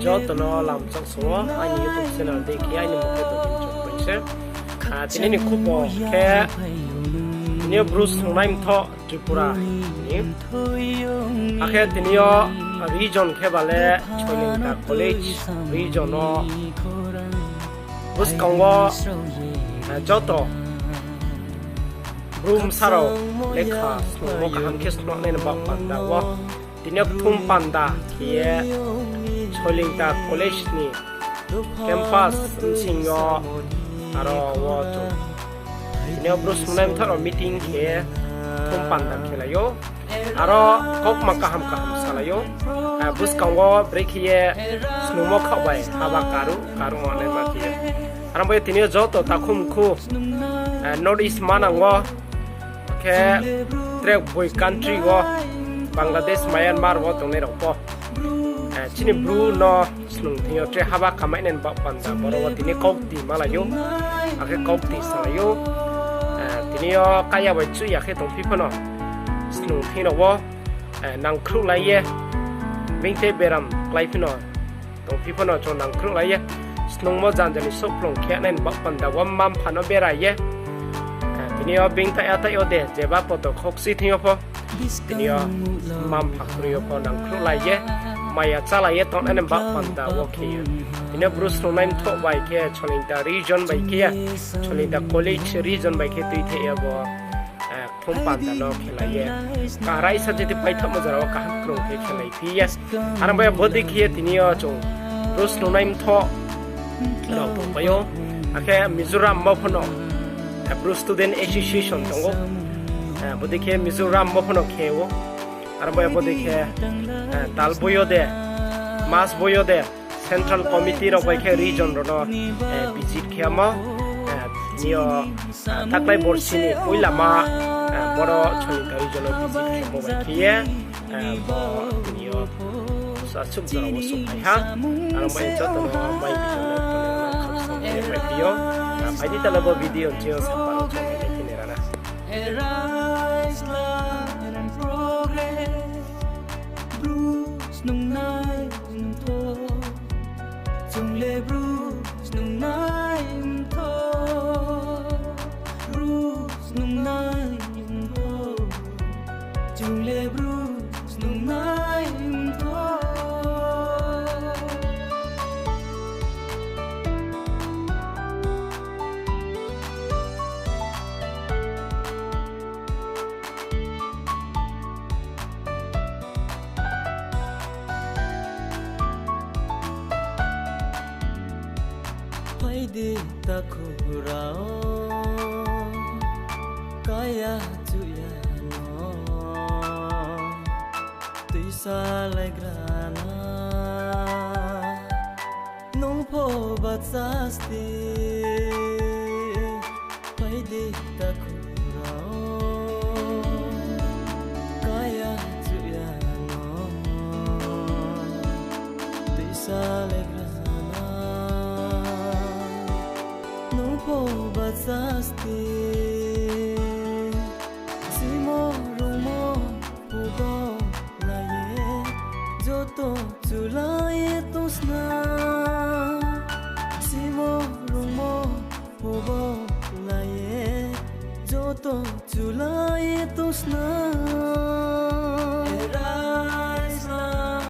cho tụi nó làm trong số anh YouTube channel để khi anh một cái tụi mình chụp mình sẽ thì nên khu bỏ cái nếu Bruce Naim thọ Tripura ni akhir thì nếu region cái ballet chailengta college region nó Bruce Kongwa cho tụi room saro lekha mo kaham kes no nen ba panda wa tinek thum panda khie chailengta college ni campus singo aro wa to tinek Bruce Naim tharo meeting khie thum panda khelayo aro kok makaham salayo Bruce Kongwa break khie snumo khabai haba karu ane ma khie aram boy tinek jo to takhum khu north east manangwa ke trek boy country go Bangladesh Myanmar go tongne ropo chini blue no snung thio tre haba kamainen ba panda boro tini kokti malayo ake kokti salayo tini yo kaya ba chu ya ke tong phiha no snung thino wo nang khru lai ye bingte beram klai phino tong phiha no chon nang khru lai ye snung mo jan jani soplong khe nen ba panda wa mam phano bera ye tinio bingta ata yode jeba poto khoksi thio pho tinio mam phakrio pho nang khulai ye maya chala ye ton anem ba panda wokhi tinio Bruce Naim tho bai ke chailengta region bai ke chailengta college region bai ke tuithe ye bo thum panda no khelai ye karai sa jeti pai tham jaro ka krong ke khelai phi ye aram bai bodi khie tinio chong Bruce Naim tho lo bo bayo akhe Mizoram mo phono Bruce Student Association tongo bodike Mizoram mo phono khewo arbo bodike talboyo de mas boyo de central committee ro khe region ro no visit khama nio taklai borsini oilama boro chailengta region visit khamo bai khie bo nio sachuk jara wo supaiha arbo joto no mai bijon bai bio Pwede talaga video niyo sa parang channel na kinirana. Arise, light and progress. Bruce nung nai mthoh. Jungle Bruce nung nai mthoh. Bruce nung nai mthoh. Jungle Bruce nung nai mthoh. Di takurao kaya tuyano tuisa legrana nung po batsasti di takurao kaya tuyano tuisa legrana Basasti Simo rumo pugo laye Joto chulaye tosna Simo rumo pugo laye Joto chulaye tosna